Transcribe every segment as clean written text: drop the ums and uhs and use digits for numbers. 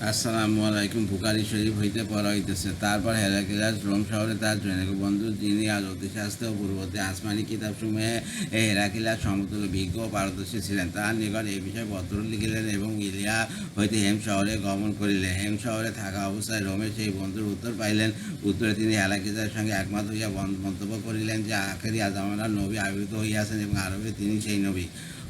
আসসালামু আলাইকুম। বুখারী শরীফ হইতে পড়া হইতেছে, তারপর হেরাক্লিয়াস রোম শহরে তার জনৈক বন্ধু, যিনি জ্যোতিষশাস্ত্র ও পূর্ববর্তী আসমানি কিতাবসমূহে হেরাক্লিয়াস সমতুল্য বিজ্ঞ ও পারদর্শী ছিলেন, তাহার নিকট এই বিষয়ে পত্র লিখিলেন এবং ইলিয়া হইতে হেম শহরে গমন করিলেন। হেম শহরে থাকা অবস্থায় রোমে সেই বন্ধুর উত্তর পাইলেন। উত্তরে তিনি হেরাক্লিয়াসের সঙ্গে একমত হইয়া মন্তব্য করিলেন যে আখেরি জামানার নবী আবির্ভূত হইয়াছেন এবং আরবে তিনি সেই নবী।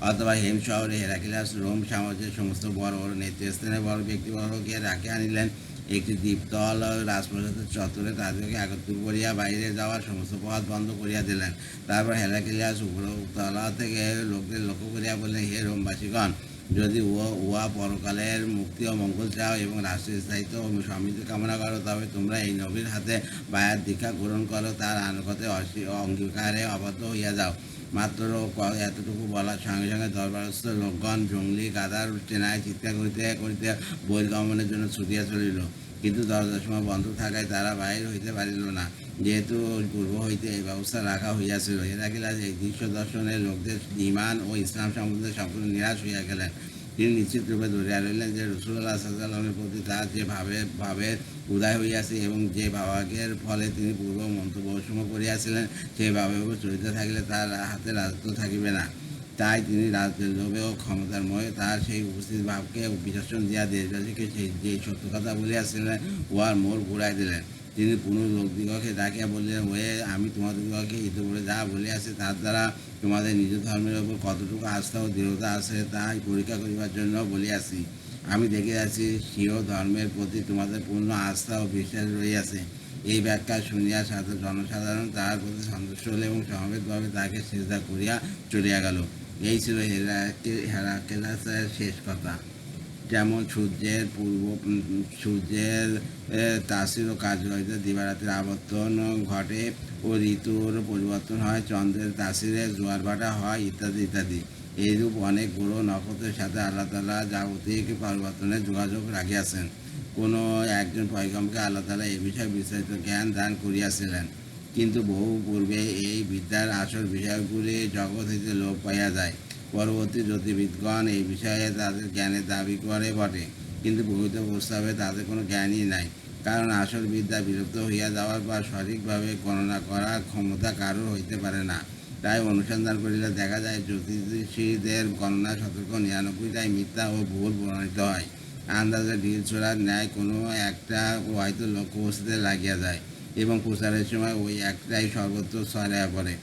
অথবা হেম শহরে হেরাক্লিয়াস রোম সাম্রাজ্যের সমস্ত বড় বড় নেতৃস্থানীয় বড় ব্যক্তিবর্গকে ডাকে আনিলেন। একটি দ্বীপতল রাজপ্রাসাদের চত্বরে তাদেরকে একত্র করিয়া বাইরে যাওয়ার সমস্ত পথ বন্ধ করিয়া দিলেন। তারপর হেরাক্লিয়াস উপরতলা থেকে লোকদের লক্ষ্য করিয়া বললেন, হে রোমবাসীগণ, যদি উহা পরকালের মুক্তি ও মঙ্গল চাও এবং রাষ্ট্রের স্থায়িত্ব ও সমৃদ্ধি কামনা করো, তবে তোমরা এই নবীর হাতে বায়াত দীক্ষা গ্রহণ করো, তার আনুগত্যে অঙ্গীকারে আবদ্ধ হইয়া যাও। মাত্র এতটুকু বলার সঙ্গে সঙ্গে দরবারস্থ লোকগণ জঙ্গলি গাদার চেনায় চিৎকার করিতে করিতে বহির্গমনের জন্য ছুটিয়া চলিল। কিন্তু দরজার সময় বন্ধ থাকায় তারা বাহির হইতে পারিল না, যেহেতু পূর্ব হইতে এই ব্যবস্থা রাখা হইয়াছিল। হেরাক্লিয়াস এই দৃশ্য দর্শনে লোকদের ঈমান ও ইসলাম সম্বন্ধে সম্পূর্ণ নিরাশ হইয়া গেলেন। তিনি নিশ্চিত রূপে ধরিয়া রইলেন যে রাসূলুল্লাহ সাল্লাল্লাহু আলাইহি ওয়াসাল্লামের প্রতি তার যে ভাবের উদয় হইয়াছে এবং যে ভাবাবেগের ফলে তিনি পূর্ব মন্তব্যসমূহ করিয়াছিলেন, সেই ভাবাবেগ চলিতে থাকিলে তার হাতে রাজত্ব থাকিবে না। তাই তিনি রাজ্যের লোভে ও ক্ষমতার মোহে তার সেই উপস্থিত ভাবকে বিসর্জন দিয়া দেশবাসীকে সেই যে সত্য কথা বলিয়াছিলেন উহার মোড় ঘুরাই দিলেন। তিনি পুনঃ লোকদিগকে ডাকিয়া বললেন, ওয়ে, আমি তোমাদিগকে ইতিপূর্বে যা বলিয়াছি তার দ্বারা তোমাদের নিজ ধর্মের ওপর কতটুকু আস্থা ও দৃঢ়তা আছে তাই পরীক্ষা করিবার জন্য বলিয়াছি। আমি দেখিয়াছি স্বীয় ধর্মের প্রতি তোমাদের পূর্ণ আস্থা ও বিশ্বাস রহিয়াছে। এই ব্যাখ্যা শুনিয়া জনসাধারণ তাহার প্রতি সন্তুষ্ট হল এবং সমবেতভাবে তাহাকে সিজদা করিয়া চলিয়া গেল। এই ছিল হেরাক্লিয়াসের শেষ কথা। যেমন সূর্যের তাসির ও কার্যকারিতা দিবারাত্রির আবর্তন ঘটে ও ঋতুর পরিবর্তন হয়, চন্দ্রের তাসিরে জোয়ার ভাটা হয়, ইত্যাদি ইত্যাদি। এইরূপ অনেক গ্রহ নক্ষত্রের সাথে আল্লাহ তাআলা জাগতিক পরিবর্তনের যোগাযোগ রাখিয়াছেন। কোনো একজন পয়গম্বরকে আল্লাহ তাআলা এই বিষয়ে বিস্তারিত জ্ঞান দান করিয়াছিলেন, কিন্তু বহু পূর্বে এই বিদ্যার আসল বিষয়গুলি জগৎ হইতে লোপ পাইয়া যায়। পরবর্তী জ্যোতির্বিদগণ এই বিষয়ে তাদের জ্ঞানের দাবি করে বটে, কিন্তু প্রকৃত প্রস্তাবে তাদের কোনো জ্ঞানই নাই, কারণ আসল বিদ্যা বিলুপ্ত হইয়া যাওয়ার পর সঠিকভাবে গণনা করার ক্ষমতা কারোর হইতে পারে না। তাই অনুসন্ধান করিলে দেখা যায় জ্যোতিষীদের গণনা শতকরা 99টাই মিথ্যা ও ভুল প্রমাণিত হয়। আন্দাজে ঢিল ছোড়ার ন্যায় কোনো একটা হয়তো লক্ষ্যবস্তুতে লাগিয়া যায় এবং প্রচারের সময় ওই একটাই সর্বত্র ছড়াইয়া পড়ে।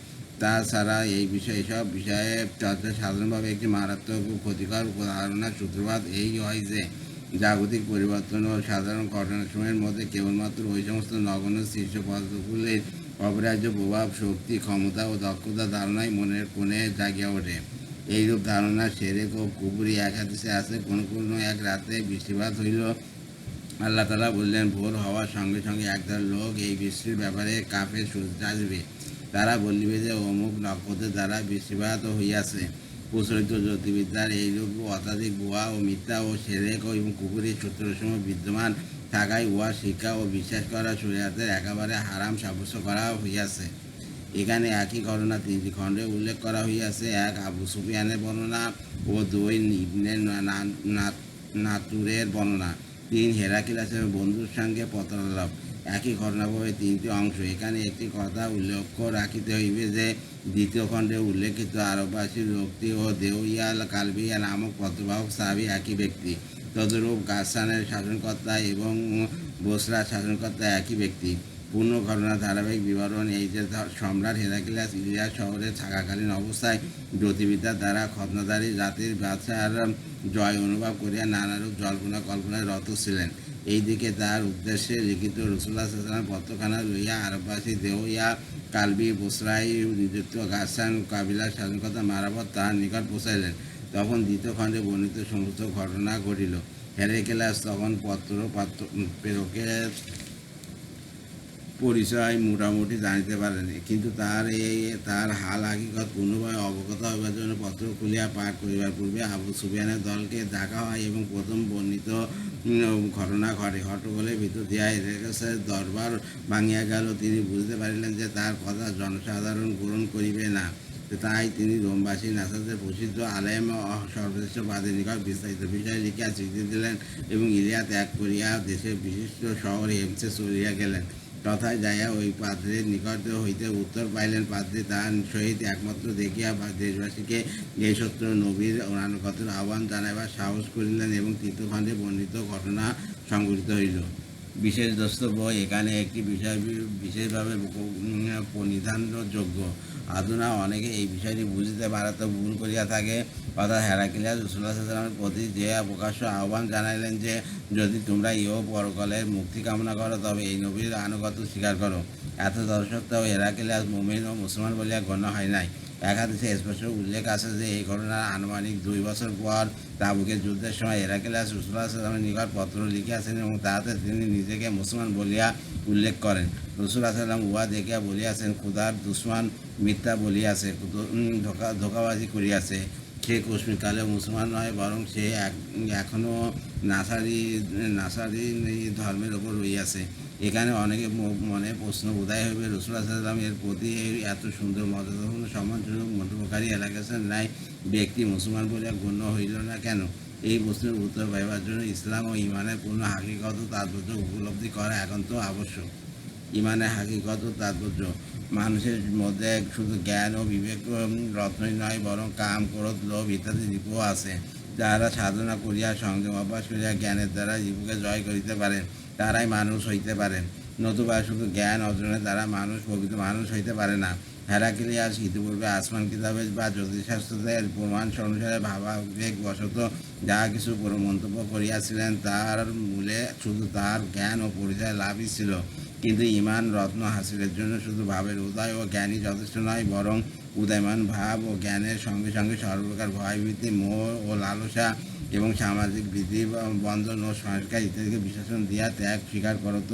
তাছাড়া এইসব বিষয়ে চর্চা সাধারণভাবে একটি মারাত্মক ও ক্ষতিকর ধারণার সূত্রপাত এই হয় যে জাগতিক পরিবর্তন ও সাধারণ ঘটনাসমূহের মধ্যে কেবলমাত্র ওই সমস্ত নগণ্য শীর্ষ পদার্থগুলির অপরিহার্য প্রভাব, শক্তি, ক্ষমতা ও দক্ষতার ধারণাই মনের কোণে জাগিয়া ওঠে। এইরূপ ধারণা সেরেক ও কুফরি। এক হাদিসে আছে, কোনো কোনো এক রাতে বৃষ্টিপাত হইল। আল্লাহ তাআলা বললেন, ভোর হওয়ার সঙ্গে সঙ্গে একদল লোক এই বৃষ্টির ব্যাপারে কাফের সুযোগ আসবে। তারা বলিবে যে অমুক নক্ষত্রের দ্বারা বৃষ্টিপাত হইয়াছে। প্রচলিত জ্যোতির্বিদ্যার এইরূপ অত্যাধিক ভুয়া ও মিথ্যা ও সেরেক এবং কুফরী সূত্রসমূহ বিদ্যমান থাকায় উহা শিক্ষা ও বিশ্বাস করা শরীয়তের একেবারে হারাম সাব্যস্ত করা হইয়াছে। এখানে একই ঘটনা তিনটি খণ্ডে উল্লেখ করা হইয়াছে: এক, আবু সুফিয়ানের বর্ণনা, ও দুই, ইবনে নাতুরের বর্ণনা, তিন, হেরাক্লিয়াসের বন্ধুর সঙ্গে পত্রালাপ। একই ঘটনাভাবে তিনটি অংশ। এখানে একটি কথা উল্লেখ রাখিতে হইবে যে দ্বিতীয় খণ্ডে উল্লেখিত আরববাসী লোকটি ও দেওইয়াল কালবিয়া নামক পত্রবাহক সাহাবী একই ব্যক্তি। তদরূপ গাসসানের শাসনকর্তা এবং বসরার শাসনকর্তা একই ব্যক্তি। পূর্ণ ঘটনার ধারাবাহিক বিবরণ এই যে, সম্রাট হেরাক্লিয়াস ইলিয়া শহরে থাকাকালীন অবস্থায় জ্যোতির্বিদ্যার দ্বারা খৎনাধারী জাতির বাদশার জয় অনুভব করিয়া নানারূপ জল্পনা কল্পনায় রত ছিলেন। এইদিকে তার উদ্দেশ্যে লিখিত রাসূলুল্লাহ সাল্লাল্লাহু আলাইহি ওয়াসাল্লাম পত্রখানা লইয়া আরববাসী দেওইয়া কালবি বসরায় নিযুক্ত গাসসান কাবিলার শাসনকর্তা মারফত তাহার নিকট পৌঁছাইলেন। তখন দ্বিতীয় খণ্ডে বর্ণিত সমস্ত ঘটনা ঘটিল। হেরাক্লিয়াস তখন পত্র প্রেরকের পরিচয় মোটামুটি জানিতে পারেনি, কিন্তু তার হাল হাকিকত পূর্ণভাবে অবগত হইবার জন্য পত্র খুলিয়া পাঠ করিবার পূর্বে আবু সুফিয়ানের দলকে ডাকা হয় এবং প্রথম বর্ণিত ঘটনা ঘটে। হট্টগোলের ভিতর দিয়া হেরাক্লিয়াসের দরবার ভাঙিয়া গেল। তিনি বুঝিতে পারিলেন যে তার কথা জনসাধারণ গ্রহণ করিবে না। তাই তিনি রোমবাসী নাসাদের প্রসিদ্ধ আলেম ও সর্বশ্রেষ্ঠ বাদের নিকট বিস্তারিত বিষয় লিখিয়া চিঠি দিলেন এবং ইলিয়া ত্যাগ করিয়া দেশের বিশিষ্ট শহর হেমসে চলিয়া গেলেন। তথায় যাইয়া ওই পাত্রের নিকট হইতে উত্তর পাইলেন। পাত্রী তাহার সহিত একমাত্র দেখিয়া দেশবাসীকে এই সত্য নবীর আনুগত্যের আহ্বান জানাইবার সাহস করিলেন এবং তীর্থখণ্ডে বর্ণিত ঘটনা সংঘটিত হইল। বিশেষ দ্রষ্টব্য এখানে একটি বিষয় বিশেষভাবে পরিধানযোগ্য। আধুনা অনেকে এই বিষয়টি বুঝিতে মারাত্মক ভুল করিয়া থাকে। অর্থাৎ হেরাক্লিয়াস রাসূলুল্লাহ সাল্লাল্লাহু আলাইহি ওয়াসাল্লামের প্রতি যে প্রকাশ্য আহ্বান জানাইলেন যে, যদি তোমরা ইহ পরকালের মুক্তি কামনা করো তবে এই নবীর আনুগত্য স্বীকার করো। এত সত্ত্বেও হেরাক্লিয়াস মুমিন ও মুসলমান বলিয়া গণ্য হয় নাই। এক হাদীসে স্পষ্ট উল্লেখ আছে যে, এই ঘটনার আনুমানিক 2 বছর পর তাবুকের যুদ্ধের সময় হেরাক্লিয়াস রাসূলুল্লাহ সাল্লাল্লাহু আলাইহি ওয়াসাল্লামের নিকট পত্র লিখিয়াছেন এবং তাহাতে তিনি নিজেকে মুসলমান বলিয়া উল্লেখ করেন। রাসূলুল্লাহ সাল্লাল্লাহু আলাইহি ওয়াসাল্লাম উহা দেখিয়া বলিয়াছেন, ক্ষুধার দুশমন মিথ্যা বলিয়াছে, ধোঁকাবাজি করিয়াছে। সে কশ্মীরকালেও মুসলমান নয়, বরং সে এখনও নাসারি ধর্মের ওপর রইয়াছে। এখানে অনেকে মনে প্রশ্ন উদয় হইবে, রাসূলুল্লাহ সাল্লাল্লাহু আলাইহি ওয়াসাল্লাম এর প্রতি এত সুন্দর মর্যাদাপূর্ণ সম্মানজনক মন্তব্যকারী এলাকার নাই ব্যক্তি মুসলমান বলিয়া গণ্য হইল না কেন? এই প্রশ্নের উত্তর পাইবার জন্য ইসলাম ও ইমানের পূর্ণ হাকিকত তাৎপর্য উপলব্ধি করা একান্ত আবশ্যক। ইমানের হাকিকত তাৎপর্য মানুষের মধ্যে শুধু জ্ঞান ও বিবেক রত্নই নয়, বরং কাম, ক্রোধ, লোভ ইত্যাদি রিপুও আছে। যাহারা সাধনা করিয়া সংযম অভ্যাস করিয়া জ্ঞানের দ্বারা রিপুকে জয় করিতে পারেন, তারাই মানুষ হইতে পারেন। নতুবা শুধু জ্ঞান অর্জনের দ্বারা মানুষ প্রকৃত মানুষ হইতে পারে না। হেরাক্লিয়াস ইতিপূর্বে আসমান কিতাবে বা জ্যোতিষশাস্ত্রের প্রমাণ অনুসারে ভাবাবেগ বশত যাহা কিছু মন্তব্য করিয়াছিলেন, তার মূলে শুধু তার জ্ঞান ও পরিচয় লাভই ছিল। কিন্তু ইমান রত্ন হাসিলের জন্য শুধু ভাবের উদয় ও জ্ঞানই যথেষ্ট নয়, বরং উদয়মান ভাব ও জ্ঞানের সঙ্গে সঙ্গে সর্বপ্রকার ভয়ভীতি, মোহ ও লালসা এবং সামাজিক বিধি বন্ধন ও সংস্কার ইত্যাদিকে বিশেষণ দিয়া ত্যাগ স্বীকার করত।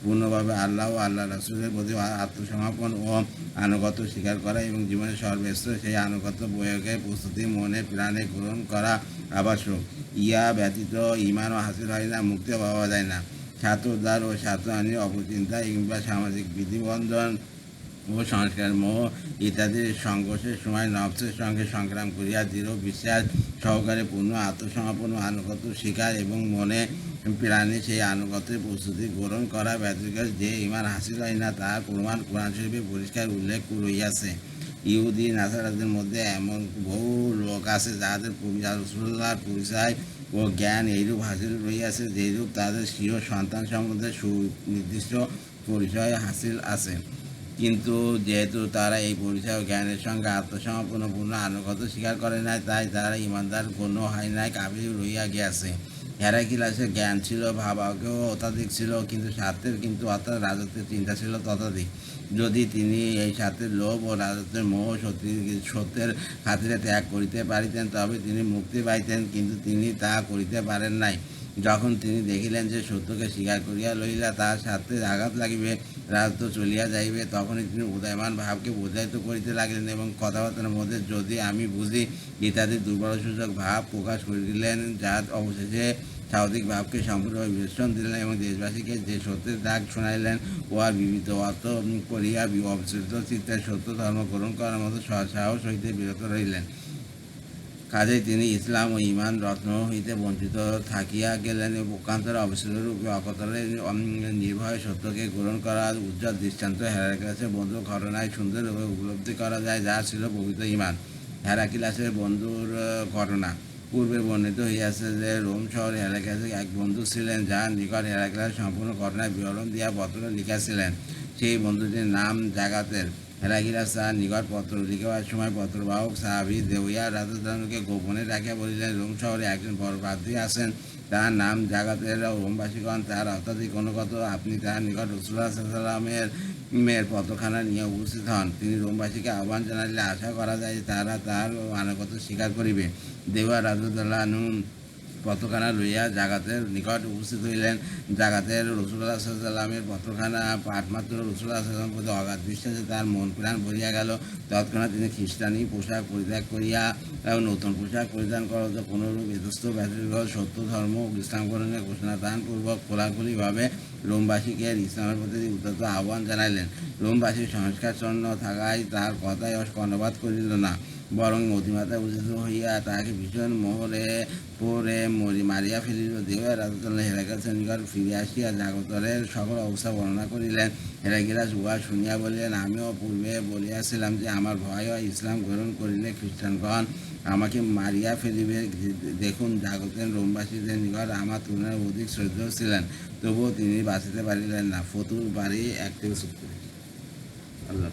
পূর্ণভাবে আল্লাহ ও আল্লাহ রাসূলের প্রতি আত্মসমর্পণ ও আনুগত্য স্বীকার করা এবং জীবনের সর্বস্তরে সেই আনুগত্য প্রয়োগের প্রস্তুতি মনে প্রাণে গ্রহণ করা আবশ্যক। ইয়া ব্যতীত ইমানও হাসিল হয় না, মুক্তিও পাওয়া যায় না। স্বার্থোদ্ধার ও স্বার্থহানি, অপচিন্তা কিংবা সামাজিক বিধিবন্ধন ও সংস্কার মোহ ইত্যাদির সংঘর্ষের সময় নফসের সঙ্গে সংগ্রাম করিয়া দৃঢ় বিশ্বাস সহকারে পূর্ণ আত্মসমর্পণ ও আনুগত্য স্বীকার এবং মনে প্রাণে সেই আনুগত্যের প্রস্তুতি গ্রহণ করা ব্যতীত যে ইমান হাসিল হয় না, তার প্রমাণ কোরআন শরীফে পরিষ্কার উল্লেখ রইয়াছে। ইহুদি নাসারাদের মধ্যে এমন বহু লোক আছে যাহাদের রাসূলুল্লাহর পরিচয় ও জ্ঞান এইরূপ হাসিল রইয়াছে যেরূপ তাদের স্বীয় সন্তান সম্বন্ধে সুনির্দিষ্ট পরিচয় হাসিল আছে। কিন্তু যেহেতু তারা এই পরিচয় ও জ্ঞানের সঙ্গে আত্মসমর্পণ ও পূর্ণ আনুগত্য স্বীকার করে নাই, তাই তারা ইমানদার গণ্য হয় নাই, কাফির রইয়া গিয়াছে। হেরাক্লিয়াসের জ্ঞান ছিল, ভাবাবেগও অত্যাধিক ছিল, কিন্তু স্বার্থের অর্থাৎ রাজত্বের চিন্তা ছিল ততোধিক। যদি তিনি এই স্বার্থের লোভ ও রাজত্বের মোহ সত্যের খাতিরে ত্যাগ করিতে পারিতেন তবে তিনি মুক্তি পাইতেন, কিন্তু তিনি তা করিতে পারেন নাই। যখন তিনি দেখিলেন যে সত্যকে স্বীকার করিয়া লইলে তার স্বার্থে আঘাত লাগিবে, রাজত্ব চলিয়া যাইবে, তখনই তিনি উদয়মান ভাবকে বোঝাইতে করিতে লাগলেন এবং কথাবার্তার মধ্যে যদি আমি বুঝি ইত্যাদি দুর্বলসূচক ভাব প্রকাশ করিলেন, যা অবশেষে স্বাভাবিক ভাবকে সম্পূর্ণভাবে বিবেচন দিলেন এবং দেশবাসীকে যে সত্যের ডাক শোনাইলেন উহা বিবিধ অর্থ করিয়া অবিচলিত চিত্তে সত্য ধর্ম গ্রহণ করার মতো সাহস হইতে বিরত রহিলেন। কাজেই তিনি ইসলাম ও ইমান রত্ন হইতে বঞ্চিত থাকিয়া গেলেন এবং পক্ষান্তরে অবসররূপে অকতলে নির্ভয় সত্যকে গ্রহণ করার উজ্জ্বল দৃষ্টান্ত হেরাক্লিয়াসের বন্ধুর ঘটনায় সুন্দরভাবে উপলব্ধি করা যায়, যা ছিল পবিত্র ইমান। হেরাক্লিয়াসের বন্ধুর ঘটনা পূর্বে বর্ণিত হইয়াছে যে, রোম শহরে হেরাক্লিয়াসের এক বন্ধু ছিলেন, যার নিকট হেরাক্লিয়াস সম্পূর্ণ ঘটনায় বিবরণ দিয়া পত্র লিখিয়াছিলেন। সেই বন্ধুটির নাম জাগাতের। হেরাক্লিয়াস তাহার নিকট পত্র লিখিবার সময় পত্রবাহক সাহাবী দেওয়া রাজধানুকে গোপনে ডাকিয়া বলিলেন, রোম শহরে একজন বড় পাদ্রী আছেন, তাহার নাম জাগাতের। রোমবাসীগণ তাহার অত্যাধিক অনুগত। আপনি তাহার নিকট রাসূলুল্লাহ সাল্লাল্লাহু আলাইহি ওয়াসাল্লামের পত্রখানা নিয়ে উপস্থিত হন। তিনি রোমবাসীকে আহ্বান জানাইলে আশা করা যায় যে তারা তাহার আনুগত্য স্বীকার করিবে। দেওয়া রাদিয়াল্লাহু আনহু পত্রখানা লইয়া জাগাতের নিকট উপস্থিত হইলেন। জাগাতের রসুল্লাহ সাল্লামের পত্রখানা পাঠমাত্র রসুল্লাহ সাল্লামের প্রতি অগাধ বিশ্বাসে তার মন প্রাণ ভরিয়া গেল। তৎক্ষণাৎ তিনি খ্রিস্টানি পোশাক পরিত্যাগ করিয়া নতুন পোশাক পরিধান করতে কোনরূপ ইতস্ত ব্যতিরিক্ত সত্য ধর্ম ইসলাম গ্রহণের ঘোষণা দানপূর্বক খোলাখুলিভাবে রোমবাসীকে ইসলামের প্রতি উদ্যত আহ্বান জানাইলেন। রোমবাসী সংস্কারচ্ছন্ন থাকায় তাহার কথায় কর্ণপাত করিল না, বরং অতিমাত্রায় উচিত হইয়া তাহাকে ভীষণ মোহরে পরে মারিয়া ফেলিল। দেহ রাজতলে হেরাক্লিসের নিকট ফিরে আসিয়া জাগতরের সকল অবস্থা বর্ণনা করিলেন। হেরাক্লিস উহা শুনিয়া বলিলেন, আমিও পূর্বে বলিয়াছিলাম যে আমার ভয় হয়, ইসলাম গ্রহণ করিলে খ্রিস্টানগণ আমাকে মারিয়া ফেলিবে। দেখুন, জাগতের রোমবাসীদের নিকট আমার তুলনায় অধিক শ্রদ্ধেয় ছিলেন, তবুও তিনি বাঁচিতে পারিলেন না। ফতুর বাড়ি 1 থেকে 70। আল্লাহ।